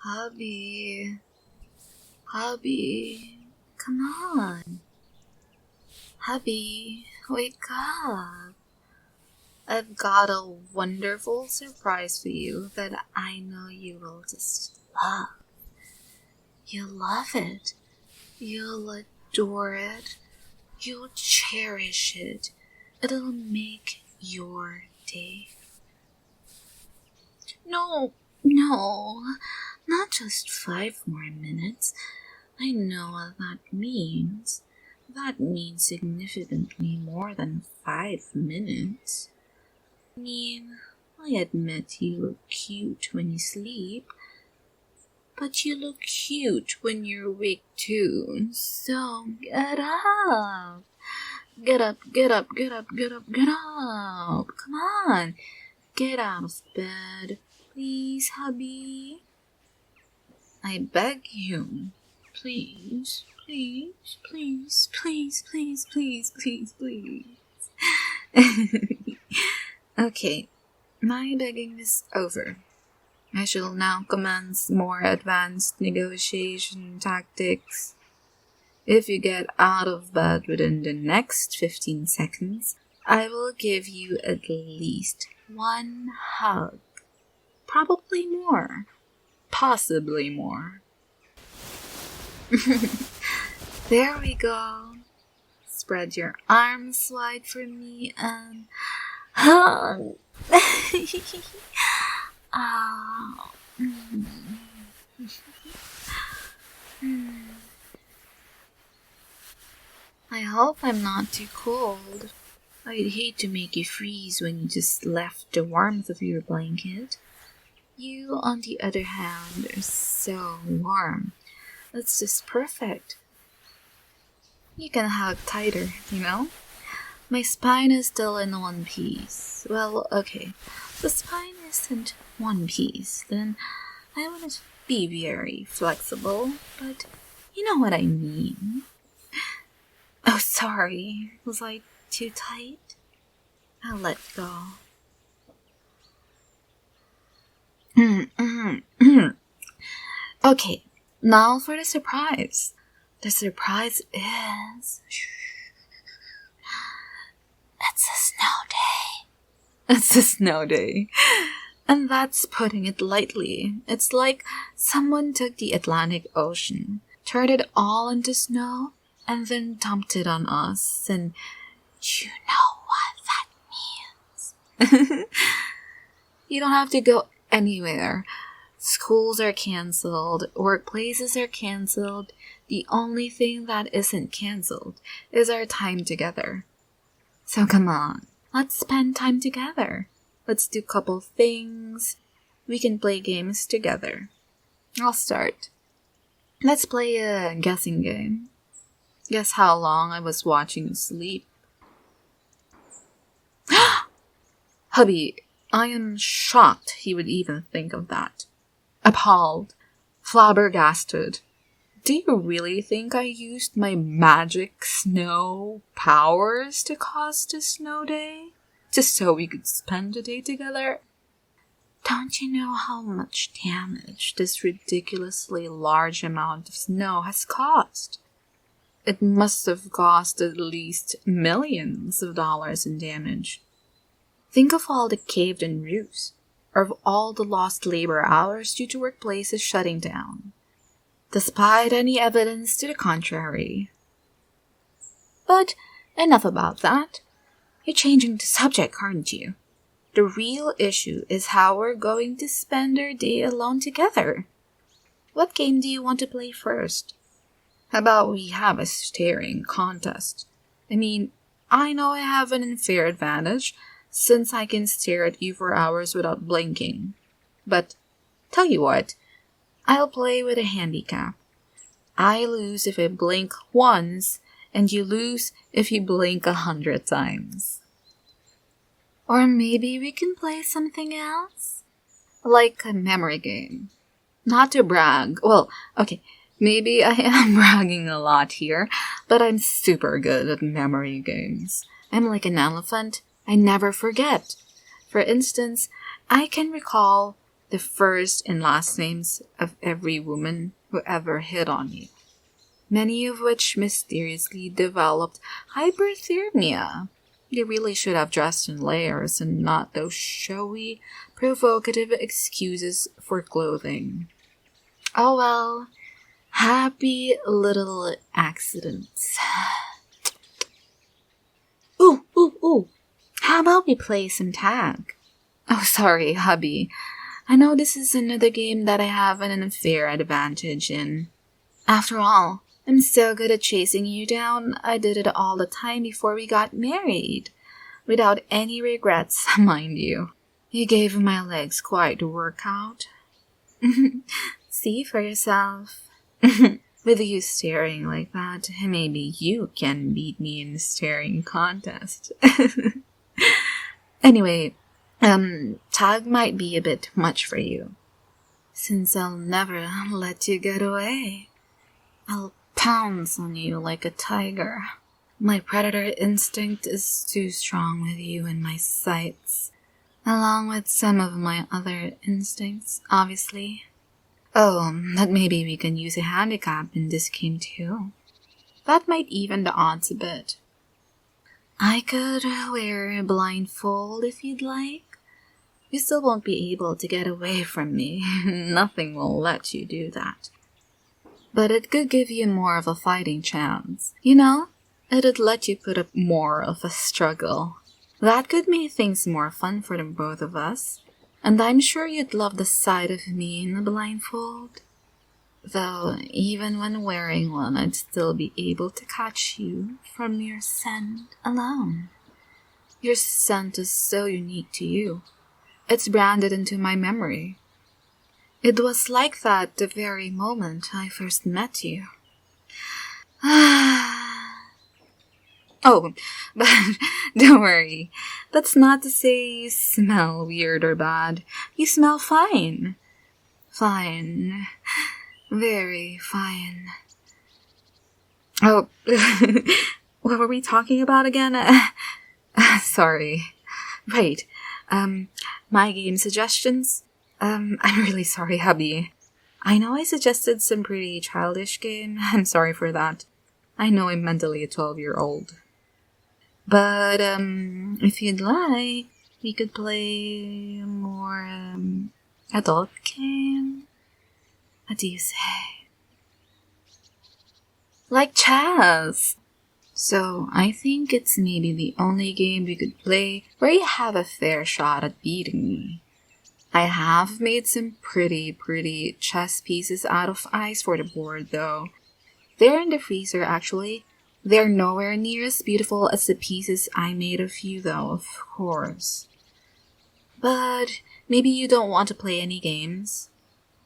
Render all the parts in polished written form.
Hubby, come on. Hubby, wake up. I've got a wonderful surprise for you that I know you will just love. You'll love it. You'll adore it. You'll cherish it. It'll make your day. No, not just 5 more minutes. I know what that means. That means significantly more than 5 minutes. I mean, I admit you look cute when you sleep, but you look cute when you're awake too. So get up. Get up. Come on. Get out of bed. Please, hubby. I beg you. Please. Okay, my begging is over. I shall now commence more advanced negotiation tactics. If you get out of bed within the next 15 seconds, I will give you at least 1 hug. Probably more. Possibly more. There we go. Spread your arms wide for me and hug. Oh. I hope I'm not too cold. I'd hate to make you freeze when you just left the warmth of your blanket. You, on the other hand, are so warm. It's just perfect. You can hug tighter, you know? My spine is still in one piece. Well, okay. The spine isn't one piece. Then I wouldn't be very flexible. But you know what I mean. Oh, sorry. Was I too tight? I'll let go. Okay, now for the surprise. The surprise is... It's a snow day. It's a snow day. And that's putting it lightly. It's like someone took the Atlantic Ocean, turned it all into snow, and then dumped it on us. And you know what that means. You don't have to go anywhere. Schools are cancelled. Workplaces are cancelled. The only thing that isn't cancelled is our time together. So come on, let's spend time together. Let's do a couple things. We can play games together. I'll start. Let's play a guessing game. Guess how long I was watching you sleep. Hubby, I am shocked he would even think of that. Appalled. Flabbergasted. Do you really think I used my magic snow powers to cause this snow day? Just so we could spend the day together? Don't you know how much damage this ridiculously large amount of snow has caused? It must have cost at least millions of dollars in damage. Think of all the caved-in roofs, or of all the lost labor hours due to workplaces shutting down, despite any evidence to the contrary. But enough about that. You're changing the subject, aren't you? The real issue is how we're going to spend our day alone together. What game do you want to play first? How about we have a staring contest? I mean, I know I have an unfair advantage, since I can stare at you for hours without blinking. But, tell you what, I'll play with a handicap. I lose if I blink once, and you lose if you blink 100 times. Or maybe we can play something else? Like a memory game. Not to brag. Well, okay, maybe I am bragging a lot here, but I'm super good at memory games. I'm like an elephant. I never forget. For instance, I can recall the first and last names of every woman who ever hit on you, many of which mysteriously developed hyperthermia. You really should have dressed in layers and not those showy, provocative excuses for clothing. Oh well, happy little accidents. Ooh. How about we play some tag? Oh, sorry, hubby. I know this is another game that I have an unfair advantage in. After all, I'm so good at chasing you down, I did it all the time before we got married. Without any regrets, mind you. You gave my legs quite a workout. See for yourself. With you staring like that, maybe you can beat me in the staring contest. Anyway, tag might be a bit much for you. Since I'll never let you get away. I'll pounce on you like a tiger. My predator instinct is too strong with you in my sights, along with some of my other instincts, obviously. Oh, but maybe we can use a handicap in this game too. That might even the odds a bit. I could wear a blindfold if you'd like. You still won't be able to get away from me. Nothing will let you do that. But it could give you more of a fighting chance. You know, it'd let you put up more of a struggle. That could make things more fun for the both of us. And I'm sure you'd love the sight of me in a blindfold. Though, even when wearing one, I'd still be able to catch you from your scent alone. Your scent is so unique to you. It's branded into my memory. It was like that the very moment I first met you. Oh, but don't worry. That's not to say you smell weird or bad. You smell fine. Fine. Very fine. Oh, what were we talking about again? Sorry. Right. My game suggestions? I'm really sorry, hubby. I know I suggested some pretty childish game. I'm sorry for that. I know I'm mentally a 12-year-old. But, if you'd like, we could play a more, adult game. What do you say? Like chess! So, I think it's maybe the only game we could play where you have a fair shot at beating me. I have made some pretty chess pieces out of ice for the board, though. They're in the freezer, actually. They're nowhere near as beautiful as the pieces I made of you, though, of course. But maybe you don't want to play any games.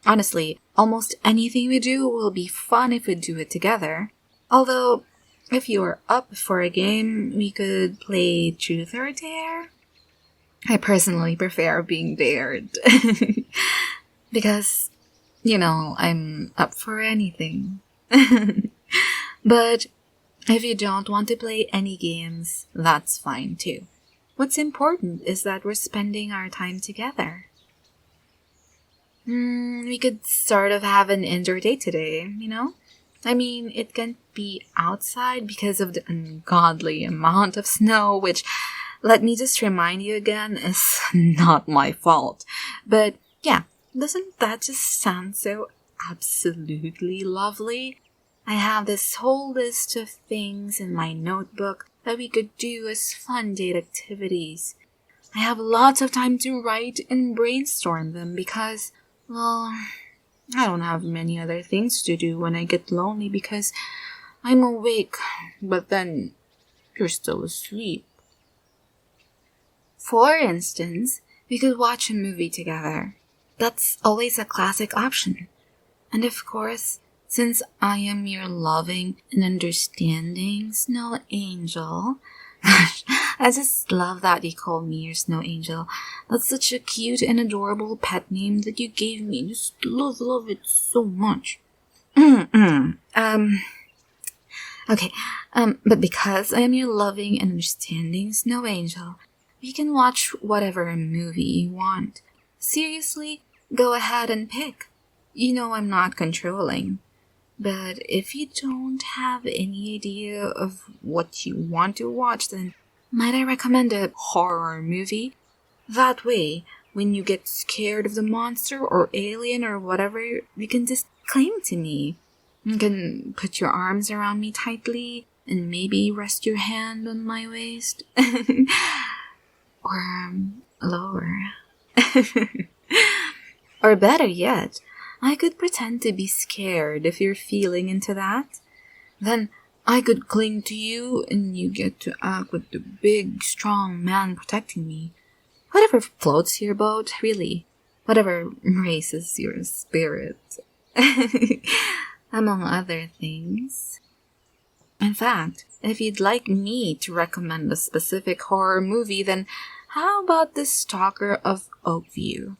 Honestly, almost anything we do will be fun if we do it together. Although, if you're up for a game, we could play Truth or Dare. I personally prefer being dared. Because, you know, I'm up for anything. But if you don't want to play any games, that's fine too. What's important is that we're spending our time together. We could sort of have an indoor date today, you know? I mean, it can't be outside because of the ungodly amount of snow, which, let me just remind you again, is not my fault. But yeah, doesn't that just sound so absolutely lovely? I have this whole list of things in my notebook that we could do as fun date activities. I have lots of time to write and brainstorm them because, well, I don't have many other things to do when I get lonely because I'm awake, but then you're still asleep. For instance, we could watch a movie together. That's always a classic option. And of course, since I am your loving and understanding snow angel, I just love that you call me your snow angel. That's such a cute and adorable pet name that you gave me. Just love it so much. Okay, but because I am your loving and understanding snow angel, we can watch whatever movie you want. Seriously, go ahead and pick. You know I'm not controlling. But if you don't have any idea of what you want to watch, then might I recommend a horror movie? That way, when you get scared of the monster or alien or whatever, you can just cling to me. You can put your arms around me tightly and maybe rest your hand on my waist. Or lower. Or better yet, I could pretend to be scared if you're feeling into that. Then I could cling to you and you get to act with the big, strong man protecting me. Whatever floats your boat, really. Whatever raises your spirit. Among other things. In fact, if you'd like me to recommend a specific horror movie, then how about The Stalker of Oakview?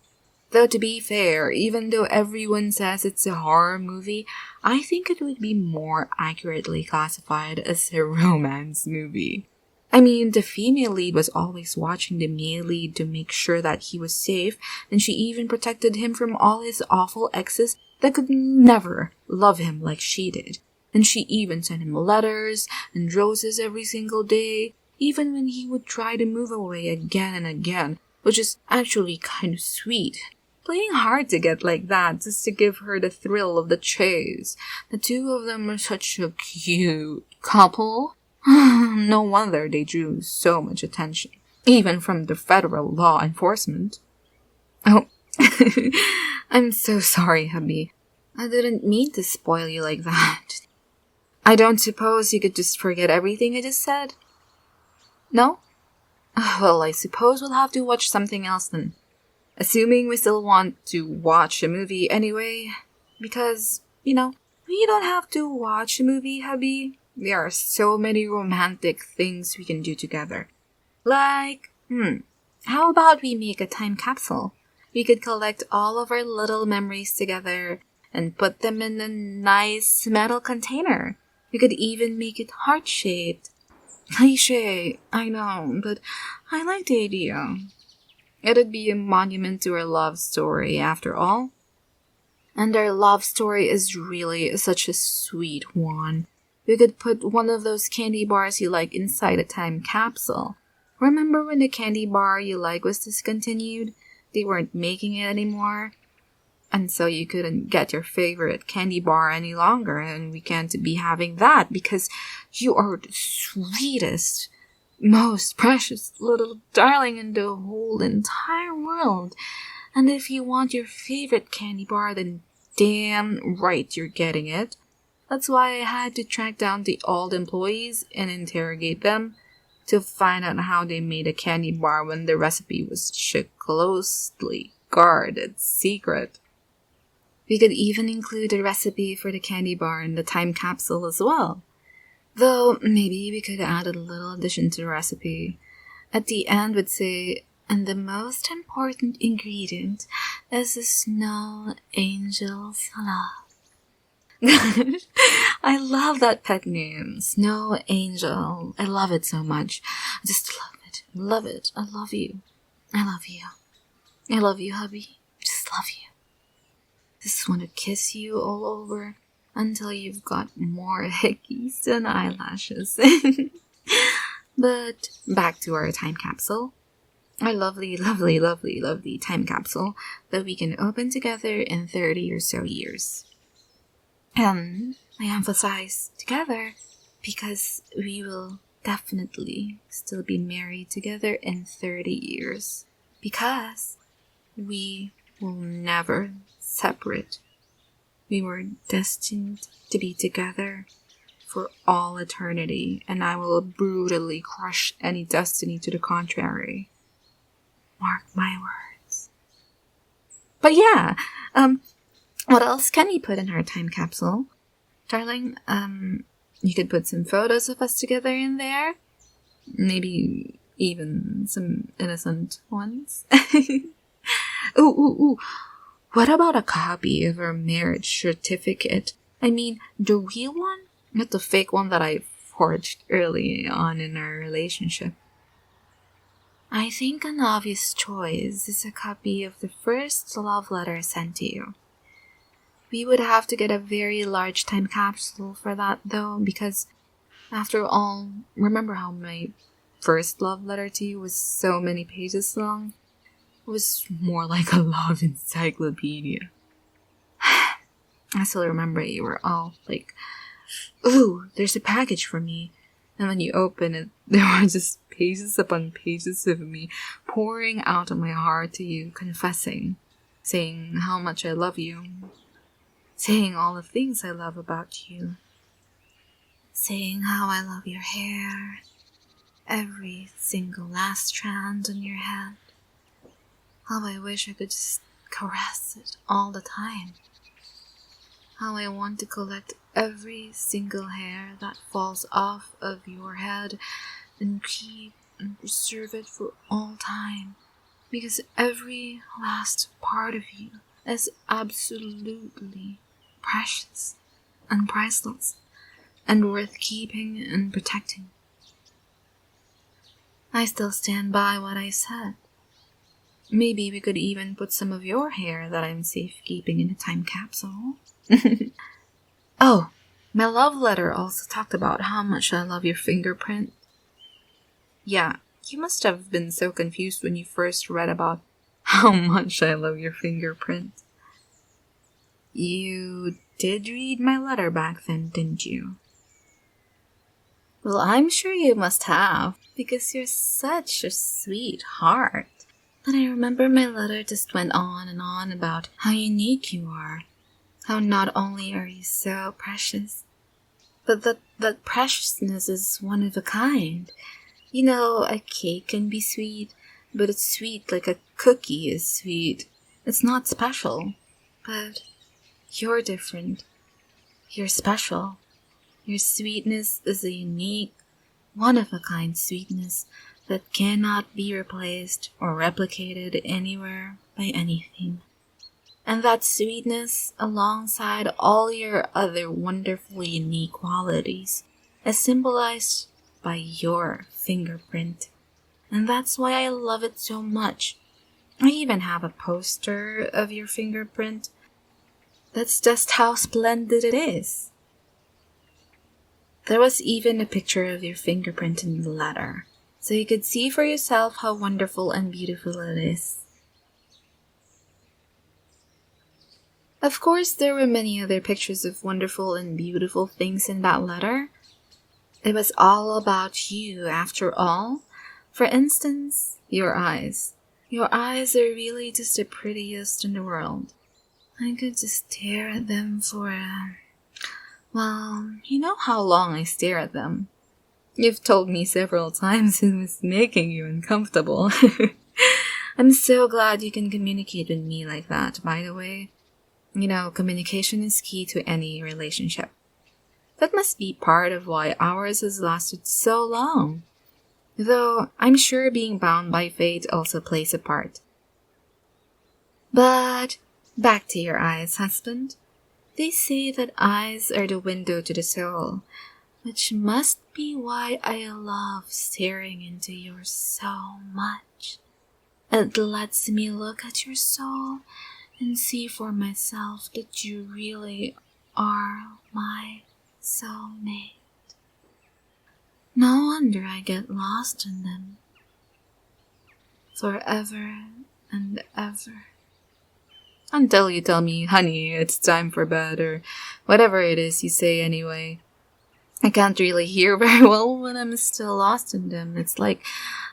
Though to be fair, even though everyone says it's a horror movie, I think it would be more accurately classified as a romance movie. I mean, the female lead was always watching the male lead to make sure that he was safe, and she even protected him from all his awful exes that could never love him like she did. And she even sent him letters and roses every single day, even when he would try to move away again and again, which is actually kind of sweet. Playing hard to get like that just to give her the thrill of the chase. The two of them are such a cute couple. No wonder they drew so much attention, even from the federal law enforcement. Oh, I'm so sorry, hubby. I didn't mean to spoil you like that. I don't suppose you could just forget everything I just said? No? Well, I suppose we'll have to watch something else then. Assuming we still want to watch a movie anyway. Because, we don't have to watch a movie, hubby. There are so many romantic things we can do together. Like, how about we make a time capsule? We could collect all of our little memories together and put them in a nice metal container. We could even make it heart-shaped. Cliché, I know, but I like the idea. It'd be a monument to our love story, after all. And our love story is really such a sweet one. We could put one of those candy bars you like inside a time capsule. Remember when the candy bar you like was discontinued? They weren't making it anymore. And so you couldn't get your favorite candy bar any longer, and we can't be having that because you are the sweetest, most precious little darling in the whole entire world. And if you want your favorite candy bar, then damn right you're getting it. That's why I had to track down the old employees and interrogate them to find out how they made a candy bar when the recipe was a closely guarded secret. We could even include a recipe for the candy bar in the time capsule as well. Though, maybe we could add a little addition to the recipe. At the end, we'd say, and the most important ingredient is a snow angel's love. I love that pet name, Snow Angel. I love it so much. I just love it. Love it. I love you. I love you. I love you, hubby. Just love you. Just want to kiss you all over until you've got more hickeys than eyelashes. But back to our time capsule. Our lovely, lovely, lovely, lovely time capsule that we can open together in 30 or so years. And I emphasize together because we will definitely still be married together in 30 years. Because we will never separate. We were destined to be together for all eternity, and I will brutally crush any destiny to the contrary. Mark my words. But yeah, what else can you put in our time capsule? Darling, you could put some photos of us together in there. Maybe even some innocent ones. Ooh. What about a copy of our marriage certificate? I mean, the real one, not the fake one that I forged early on in our relationship. I think an obvious choice is a copy of the first love letter sent to you. We would have to get a very large time capsule for that though, because after all, remember how my first love letter to you was so many pages long? It was more like a love encyclopedia. I still remember you were all like, "Ooh, there's a package for me." And when you open it, there were just pages upon pages of me pouring out of my heart to you, confessing, saying how much I love you, saying all the things I love about you, saying how I love your hair, every single last strand on your head, how I wish I could just caress it all the time, how I want to collect every single hair that falls off of your head and keep and preserve it for all time, because every last part of you is absolutely precious and priceless and worth keeping and protecting. I still stand by what I said. Maybe we could even put some of your hair that I'm safekeeping in a time capsule. Oh, my love letter also talked about how much I love your fingerprint. Yeah, you must have been so confused when you first read about how much I love your fingerprint. You did read my letter back then, didn't you? Well, I'm sure you must have, because you're such a sweetheart. But I remember my letter just went on and on about how unique you are. How not only are you so precious, but that preciousness is one of a kind. You know, a cake can be sweet, but it's sweet like a cookie is sweet. It's not special, but you're different. You're special. Your sweetness is a unique, one-of-a-kind sweetness that cannot be replaced or replicated anywhere by anything. And that sweetness, alongside all your other wonderfully unique qualities, is symbolized by your fingerprint. And that's why I love it so much. I even have a poster of your fingerprint. That's just how splendid it is. There was even a picture of your fingerprint in the letter, so you could see for yourself how wonderful and beautiful it is. Of course, there were many other pictures of wonderful and beautiful things in that letter. It was all about you, after all. For instance, your eyes. Your eyes are really just the prettiest in the world. I could just stare at them for well, you know how long I stare at them. You've told me several times it was making you uncomfortable. I'm so glad you can communicate with me like that, by the way. You know, communication is key to any relationship. That must be part of why ours has lasted so long. Though, I'm sure being bound by fate also plays a part. But, back to your eyes, husband. They say that eyes are the window to the soul, which must be why I love staring into yours so much. It lets me look at your soul and see for myself that you really are my soulmate. No wonder I get lost in them. Forever and ever. Until you tell me, honey, it's time for bed, or whatever it is you say anyway. I can't really hear very well when I'm still lost in them. It's like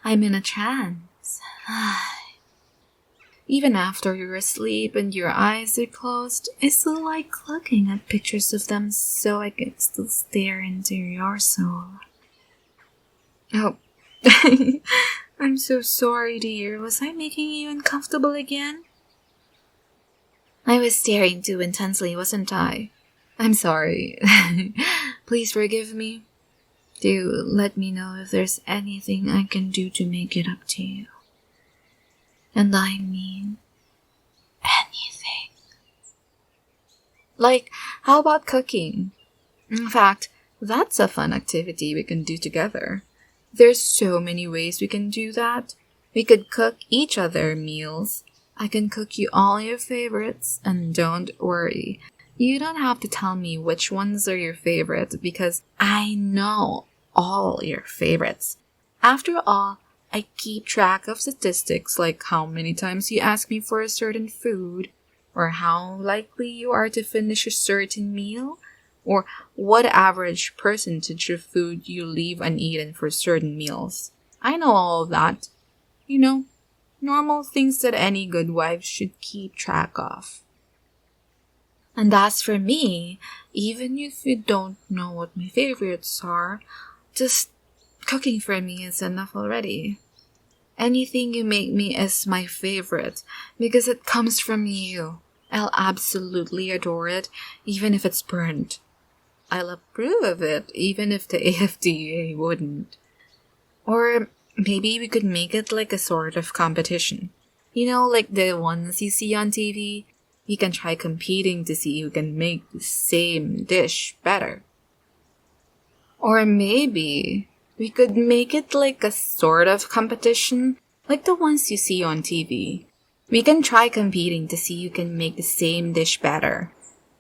I'm in a trance. Even after you're asleep and your eyes are closed, I still like looking at pictures of them so I can still stare into your soul. Oh, I'm so sorry, dear. Was I making you uncomfortable again? I was staring too intensely, wasn't I? I'm sorry. Please forgive me. Do let me know if there's anything I can do to make it up to you. And I mean anything. Like, how about cooking? In fact, that's a fun activity we can do together. There's so many ways we can do that. We could cook each other meals. I can cook you all your favorites, and don't worry. You don't have to tell me which ones are your favorite because I know all your favorites. After all, I keep track of statistics like how many times you ask me for a certain food, or how likely you are to finish a certain meal, or what average percentage of food you leave uneaten for certain meals. I know all of that. You know, normal things that any good wife should keep track of. And as for me, even if you don't know what my favorites are, just cooking for me is enough already. Anything you make me is my favorite because it comes from you. I'll absolutely adore it, even if it's burnt. I'll approve of it, even if the AFDA wouldn't. Or maybe we could make it like a sort of competition. You know, like the ones you see on TV? We can try competing to see who can make the same dish better. Or maybe we could make it like a sort of competition, like the ones you see on TV. We can try competing to see who can make the same dish better.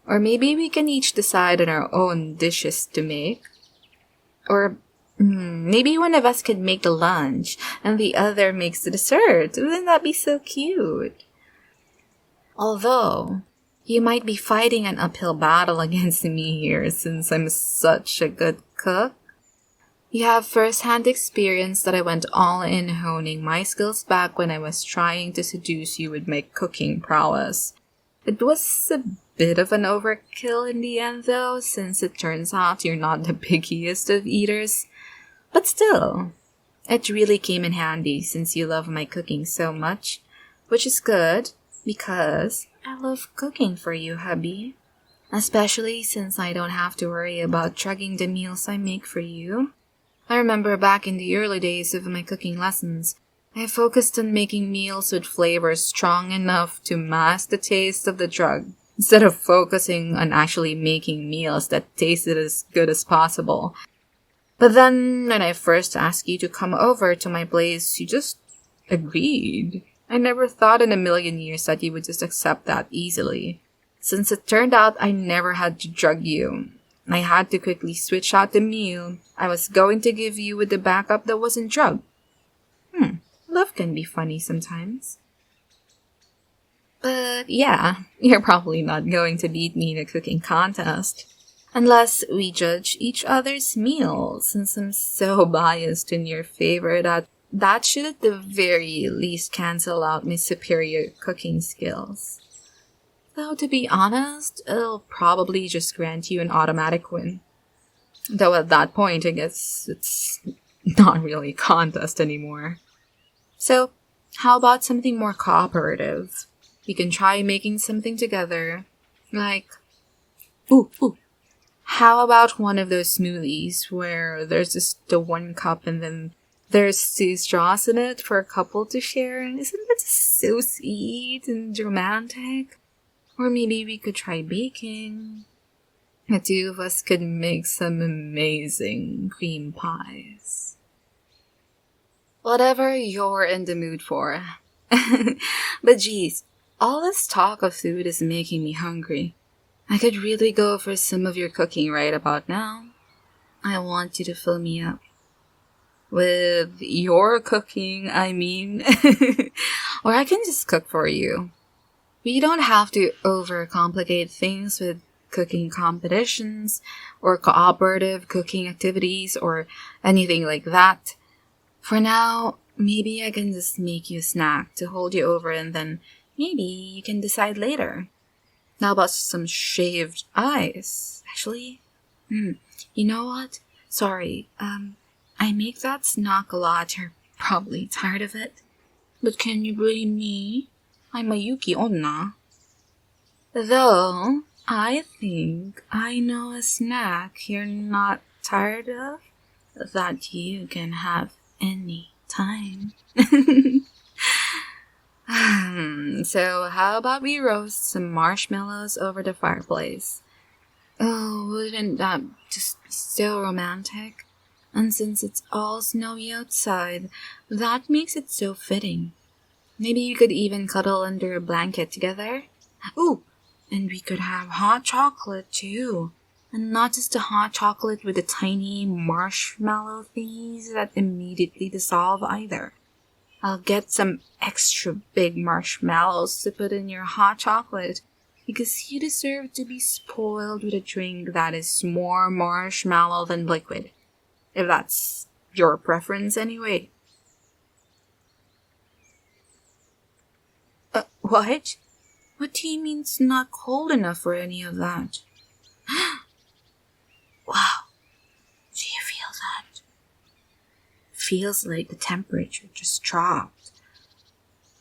Or maybe we can each decide on our own dishes to make. Or maybe one of us could make the lunch and the other makes the dessert. Wouldn't that be so cute? Although, you might be fighting an uphill battle against me here since I'm such a good cook. You have first-hand experience that I went all in honing my skills back when I was trying to seduce you with my cooking prowess. It was a bit of an overkill in the end though, since it turns out you're not the pickiest of eaters. But still, it really came in handy since you love my cooking so much, which is good because I love cooking for you, hubby. Especially since I don't have to worry about chugging the meals I make for you. I remember back in the early days of my cooking lessons, I focused on making meals with flavors strong enough to mask the taste of the drug, instead of focusing on actually making meals that tasted as good as possible. But then, when I first asked you to come over to my place, you just agreed. I never thought in a million years that you would just accept that easily. Since it turned out I never had to drug you, I had to quickly switch out the meal I was going to give you with the backup that wasn't drugged. Love can be funny sometimes. But yeah, you're probably not going to beat me in a cooking contest. Unless we judge each other's meals, since I'm so biased in your favor that should at the very least cancel out my superior cooking skills. Though to be honest, it'll probably just grant you an automatic win. Though at that point, I guess it's not really a contest anymore. So, how about something more cooperative? We can try making something together. Like, how about one of those smoothies where there's just the one cup and then there's 2 straws in it for a couple to share? Isn't that so sweet and romantic? Or maybe we could try baking. The 2 of us could make some amazing cream pies. Whatever you're in the mood for. But geez, all this talk of food is making me hungry. I could really go for some of your cooking right about now. I want you to fill me up. With your cooking, I mean. Or I can just cook for you. We don't have to overcomplicate things with cooking competitions or cooperative cooking activities or anything like that. For now, maybe I can just make you a snack to hold you over and then maybe you can decide later. Now about some shaved ice. Actually, you know what? Sorry, I make that snack a lot. You're probably tired of it. But can you blame me? I'm a Yuki-Onna. Though, I think I know a snack you're not tired of that you can have any time. So how about we roast some marshmallows over the fireplace? Oh, wouldn't that just be so romantic? And since it's all snowy outside, that makes it so fitting. Maybe you could even cuddle under a blanket together. Ooh, and we could have hot chocolate too. And not just a hot chocolate with the tiny marshmallow thingies that immediately dissolve either. I'll get some extra big marshmallows to put in your hot chocolate because you deserve to be spoiled with a drink that is more marshmallow than liquid. If that's your preference anyway. What? What do you mean it's not cold enough for any of that? Wow. Do you feel that? Feels like the temperature just dropped.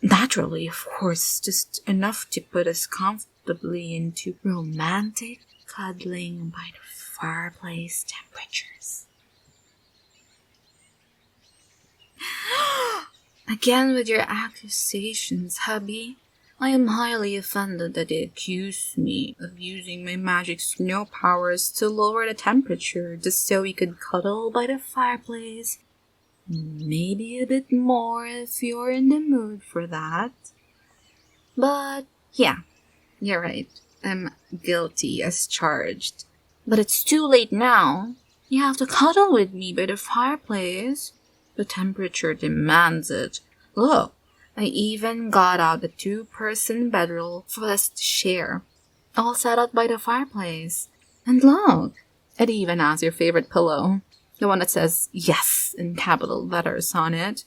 Naturally, of course, just enough to put us comfortably into romantic cuddling by the fireplace temperatures. Again with your accusations, hubby. I am highly offended that they accused me of using my magic snow powers to lower the temperature just so we could cuddle by the fireplace. Maybe a bit more if you're in the mood for that. But yeah, you're right. I'm guilty as charged. But it's too late now. You have to cuddle with me by the fireplace. The temperature demands it. Look, I even got out a 2-person bedroll for us to share, all set up by the fireplace. And look, it even has your favorite pillow, the one that says yes in capital letters on it.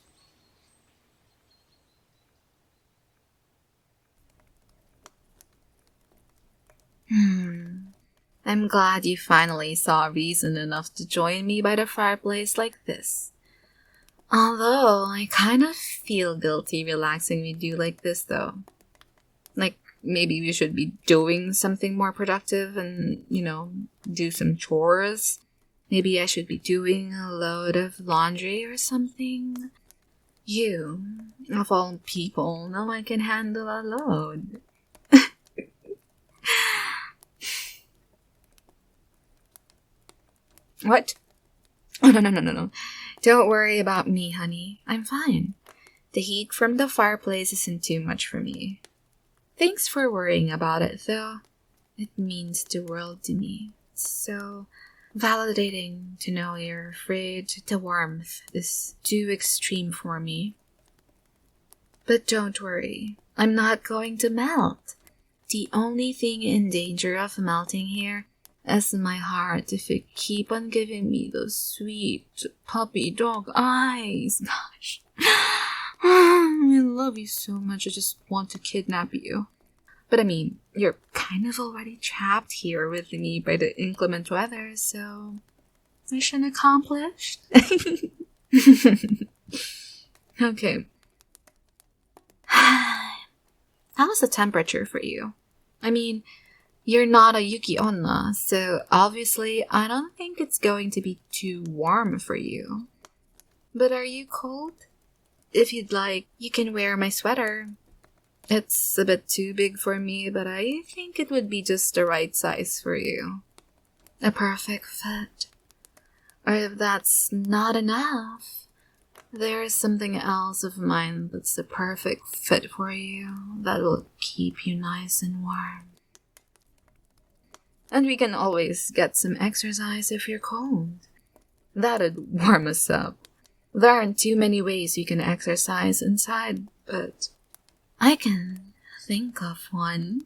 I'm glad you finally saw reason enough to join me by the fireplace like this. Although, I kind of feel guilty relaxing with you like this, though. Like, maybe we should be doing something more productive and, do some chores. Maybe I should be doing a load of laundry or something. You, of all people, know I can handle a load. What? Oh, no. Don't worry about me, honey. I'm fine. The heat from the fireplace isn't too much for me. Thanks for worrying about it, though. It means the world to me. It's so validating to know you're afraid the warmth is too extreme for me. But don't worry. I'm not going to melt. The only thing in danger of melting here is my heart if you keep on giving me those sweet puppy dog eyes. Gosh. I love you so much, I just want to kidnap you. But I mean, you're kind of already trapped here with me by the inclement weather, so mission accomplished. Okay. How's the temperature for you? I mean, you're not a Yuki-Onna, so obviously I don't think it's going to be too warm for you. But are you cold? If you'd like, you can wear my sweater. It's a bit too big for me, but I think it would be just the right size for you. A perfect fit. Or if that's not enough, there's something else of mine that's the perfect fit for you that will keep you nice and warm. And we can always get some exercise if you're cold. That'd warm us up. There aren't too many ways you can exercise inside, but I can think of one.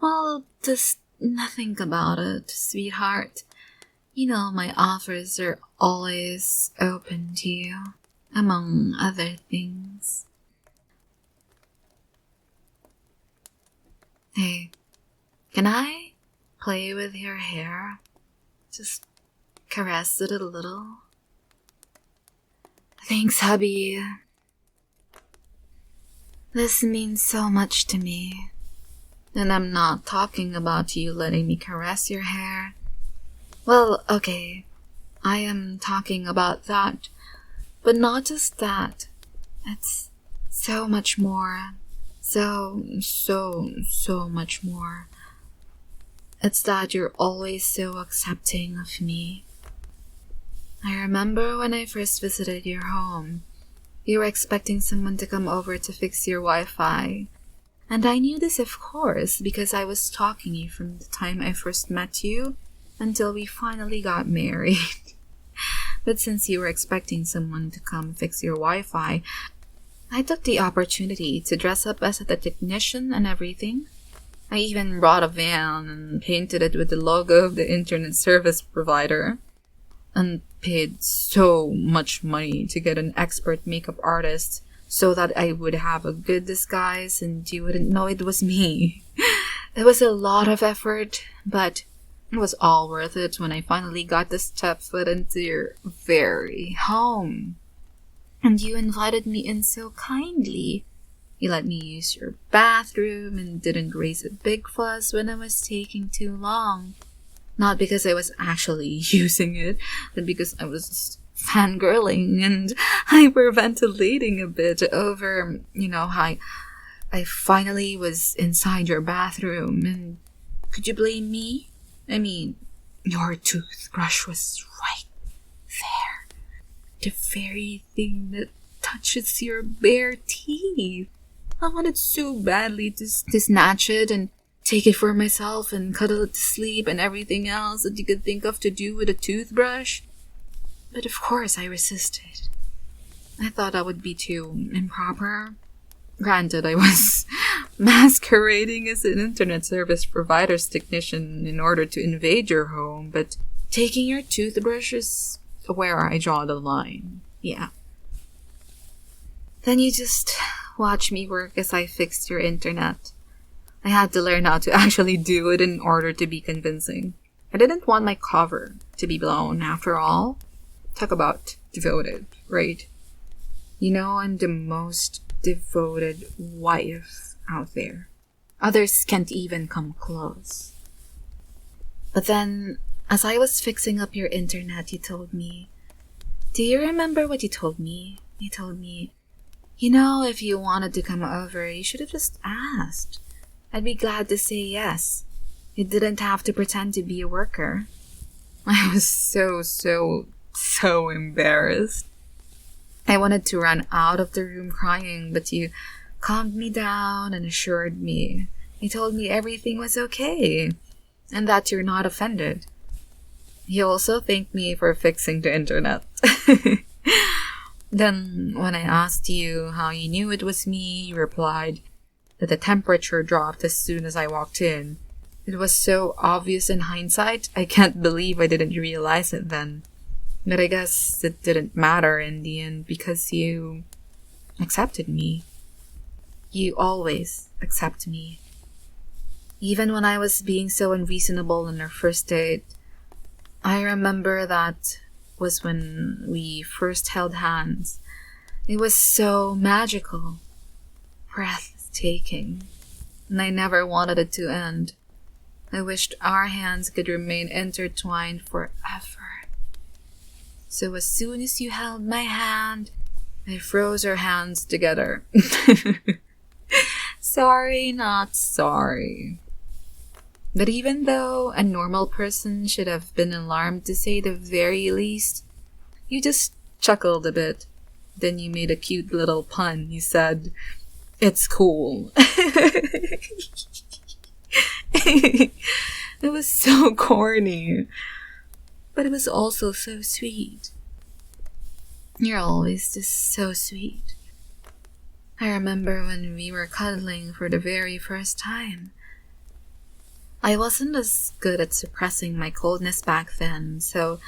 Well, just think about it, sweetheart. You know my offers are always open to you, among other things. Hey, can I play with your hair? Just caress it a little. Thanks, hubby. This means so much to me. And I'm not talking about you letting me caress your hair. Well, okay, I am talking about that. But not just that. It's so much more. So much more. It's that you're always so accepting of me. I remember when I first visited your home, you were expecting someone to come over to fix your Wi-Fi. And I knew this, of course, because I was stalking you from the time I first met you until we finally got married. But since you were expecting someone to come fix your Wi-Fi, I took the opportunity to dress up as a technician and everything. I even brought a van and painted it with the logo of the internet service provider, and paid so much money to get an expert makeup artist so that I would have a good disguise and you wouldn't know it was me. It was a lot of effort, but it was all worth it when I finally got to step foot into your very home. And you invited me in so kindly. You let me use your bathroom and didn't raise a big fuss when I was taking too long. Not because I was actually using it, but because I was fangirling and hyperventilating a bit over, how I finally was inside your bathroom. And could you blame me? I mean, your toothbrush was right there. The very thing that touches your bare teeth. I wanted so badly to snatch it and take it for myself and cuddle it to sleep and everything else that you could think of to do with a toothbrush. But of course I resisted. I thought that would be too improper. Granted, I was masquerading as an internet service provider's technician in order to invade your home, but taking your toothbrush is where I draw the line. Yeah. Then you just watch me work as I fixed your internet. I had to learn how to actually do it in order to be convincing. I didn't want my cover to be blown, after all. Talk about devoted, right? I'm the most devoted wife out there. Others can't even come close. But then, as I was fixing up your internet, you told me... Do you remember what you told me? You told me, if you wanted to come over, you should have just asked. I'd be glad to say yes. You didn't have to pretend to be a worker. I was so embarrassed. I wanted to run out of the room crying, but you calmed me down and assured me. You told me everything was okay, and that you're not offended. You also thanked me for fixing the internet. Then, when I asked you how you knew it was me, you replied that the temperature dropped as soon as I walked in. It was so obvious in hindsight, I can't believe I didn't realize it then. But I guess it didn't matter in the end because you accepted me. You always accept me. Even when I was being so unreasonable on our first date, I remember that was when we first held hands. It was so magical, breathtaking, and I never wanted it to end. I wished our hands could remain intertwined forever. So as soon as you held my hand, I froze our hands together. Sorry, not sorry. But even though a normal person should have been alarmed to say the very least, you just chuckled a bit. Then you made a cute little pun. You said, "It's cool." It was so corny, but it was also so sweet. You're always just so sweet. I remember when we were cuddling for the very first time. I wasn't as good at suppressing my coldness back then, so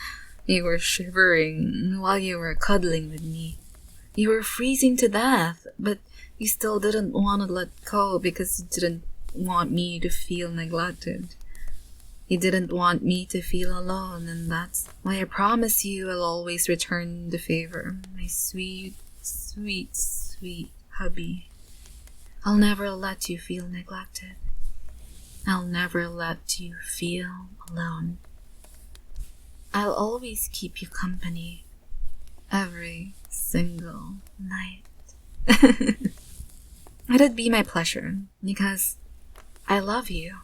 you were shivering while you were cuddling with me. You were freezing to death, but you still didn't want to let go because you didn't want me to feel neglected. You didn't want me to feel alone, and that's why I promise you I'll always return the favor. My sweet, sweet, sweet hubby. I'll never let you feel neglected. I'll never let you feel alone. I'll always keep you company every single night. It'd be my pleasure because I love you.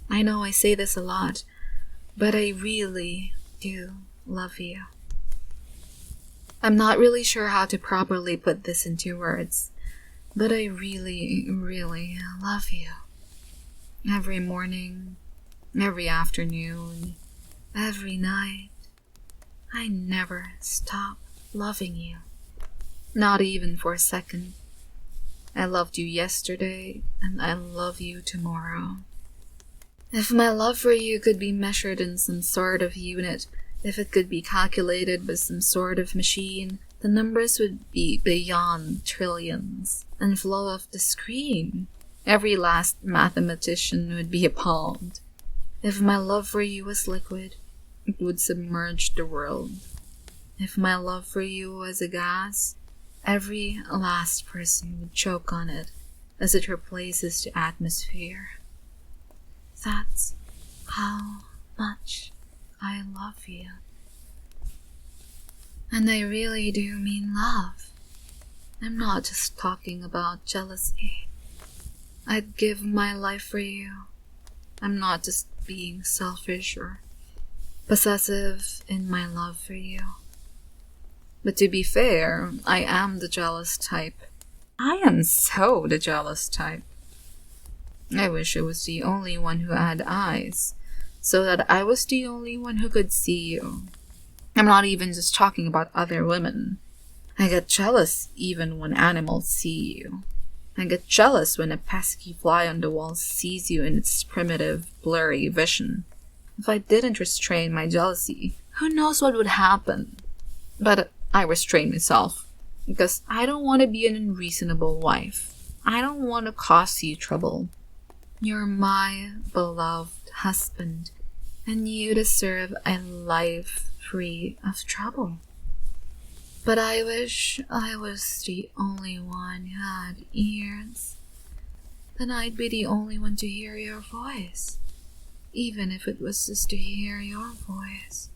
I know I say this a lot, but I really do love you. I'm not really sure how to properly put this into words, but I really, really love you. Every morning, every afternoon, every night, I never stop loving you. Not even for a second. I loved you yesterday, and I love you tomorrow. If my love for you could be measured in some sort of unit, if it could be calculated with some sort of machine, the numbers would be beyond trillions and flow off the screen. Every last mathematician would be appalled. If my love for you was liquid, it would submerge the world. If my love for you was a gas, every last person would choke on it as it replaces the atmosphere. That's how much I love you. And I really do mean love. I'm not just talking about jealousy. I'd give my life for you. I'm not just being selfish or possessive in my love for you. But to be fair, I am the jealous type. I am so the jealous type. I wish I was the only one who had eyes, so that I was the only one who could see you. I'm not even just talking about other women. I get jealous even when animals see you. I get jealous when a pesky fly on the wall sees you in its primitive, blurry vision. If I didn't restrain my jealousy, who knows what would happen? But I restrain myself, because I don't want to be an unreasonable wife. I don't want to cause you trouble. You're my beloved husband, and you deserve a life free of trouble. But I wish I was the only one who had ears. Then I'd be the only one to hear your voice, even if it was just to hear your voice.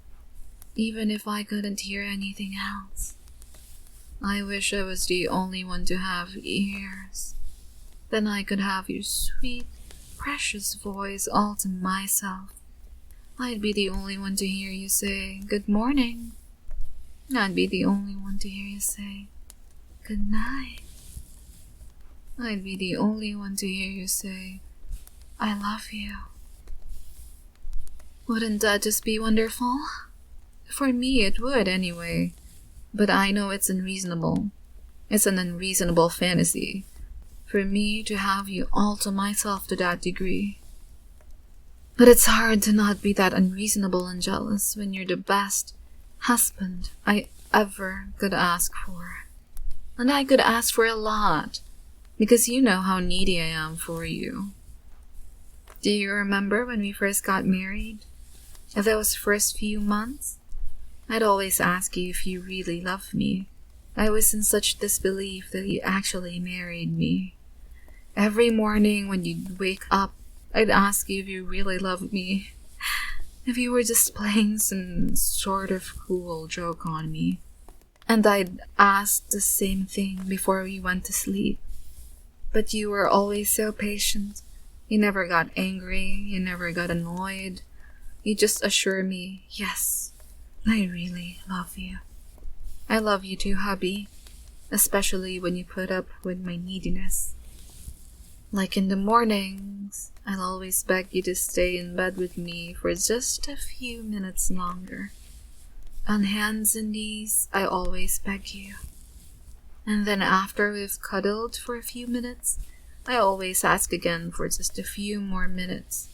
Even if I couldn't hear anything else. I wish I was the only one to have ears. Then I could have your sweet, precious voice all to myself. I'd be the only one to hear you say, "Good morning." I'd be the only one to hear you say, "Good night." I'd be the only one to hear you say, "I love you." Wouldn't that just be wonderful? For me, it would anyway. But I know it's unreasonable. It's an unreasonable fantasy for me to have you all to myself to that degree. But it's hard to not be that unreasonable and jealous when you're the best husband I ever could ask for. And I could ask for a lot, because you know how needy I am for you. Do you remember when we first got married? In those first few months? I'd always ask you if you really loved me. I was in such disbelief that you actually married me. Every morning when you'd wake up, I'd ask you if you really loved me. If you were just playing some sort of cruel joke on me. And I'd ask the same thing before we went to sleep. But you were always so patient. You never got angry. You never got annoyed. You just assure me, "Yes, I really love you. I love you too, hubby, especially when you put up with my neediness." Like in the mornings, I'll always beg you to stay in bed with me for just a few minutes longer. On hands and knees, I always beg you. And then after we've cuddled for a few minutes, I always ask again for just a few more minutes.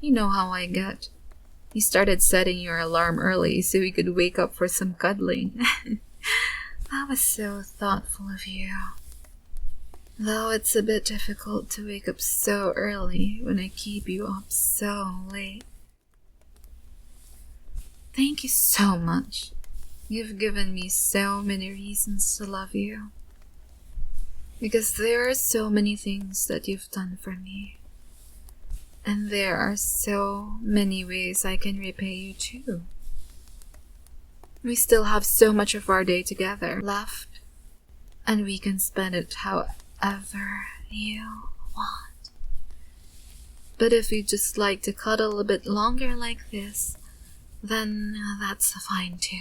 You know how I get. You started setting your alarm early so we could wake up for some cuddling. That was so thoughtful of you. Though it's a bit difficult to wake up so early when I keep you up so late. Thank you so much. You've given me so many reasons to love you. Because there are so many things that you've done for me. And there are so many ways I can repay you too. We still have so much of our day together left, and we can spend it however you want. But if you just like to cuddle a bit longer like this, then that's fine too.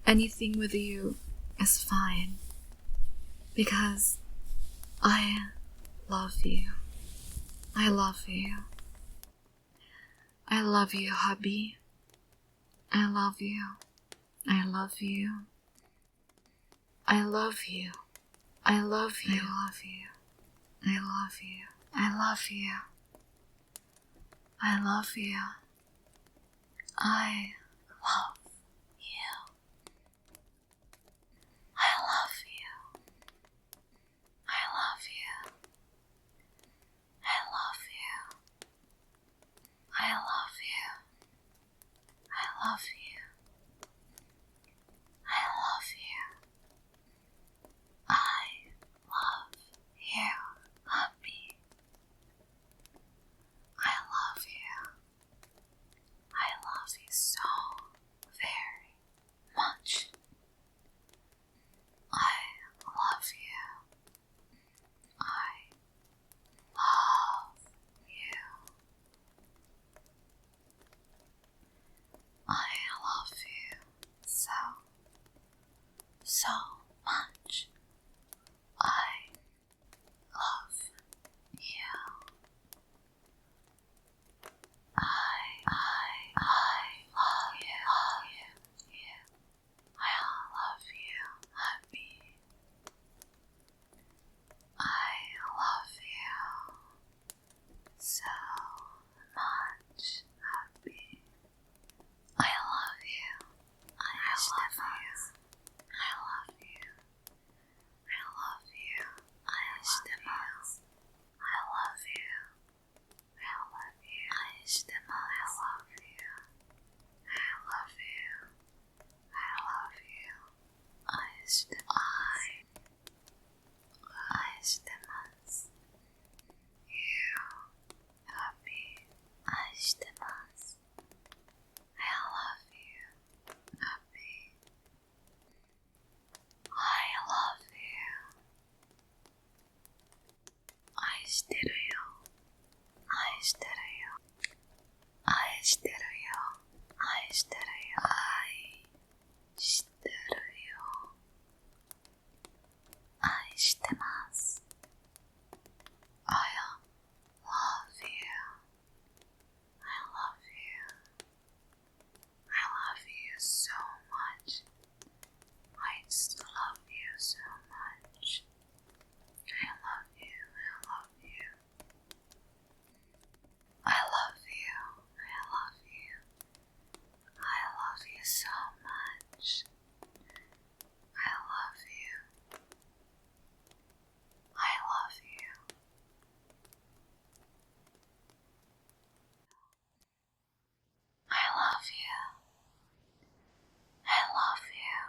Anything with you is fine. Because I love you. I love you. I love you, hubby. I love you. I love you. I love you. I love you. I love you. I love you. I love you. I love you. I love you. I love you. I love you. I love you. I love you. I love you. I love you. I love you, hubby. I love you. I love you so very much. I love you. I love you. I love you so much. I love you. I love you. I love you, hubby. I love you so much, hubby. I love you. I love you. I love you. I love you. I love you. I love you. I love you. I love you. I love you. I love you. You, happy. I love you, happy. I love you. I still you. I still you. I still you. I still you. I still you. I stillます. I love you. I love you. I love you so much. I just love you so much. I love you. I love you. I love you. I love you. I love you so much. I love you. I love you. I love you. I love you.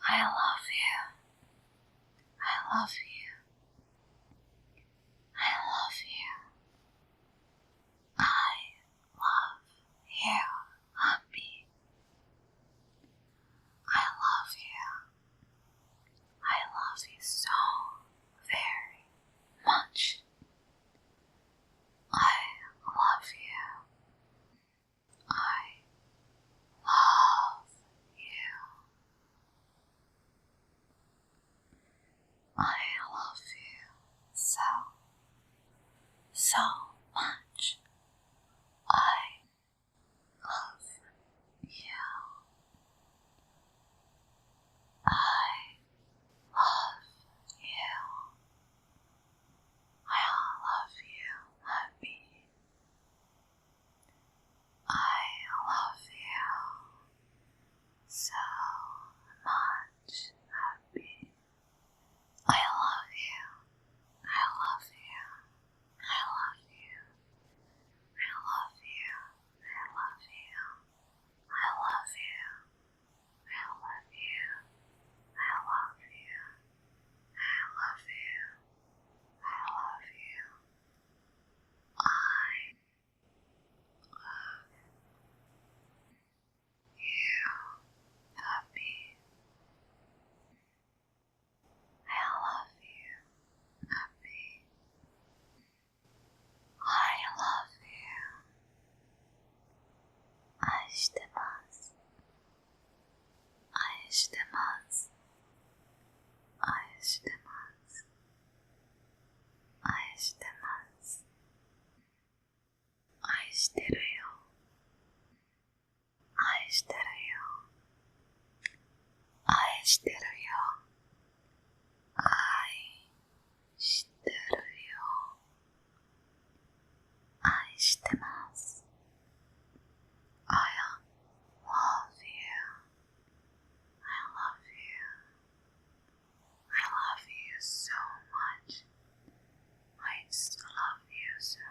I love you. I love you. I love you. I love you, hubby. I love you. I love you so very much. I love you. I love you. I love you so much. I love you. I love you. I love you, hubby. I love you so much, hubby. I love you. I love you. I love you. possessive.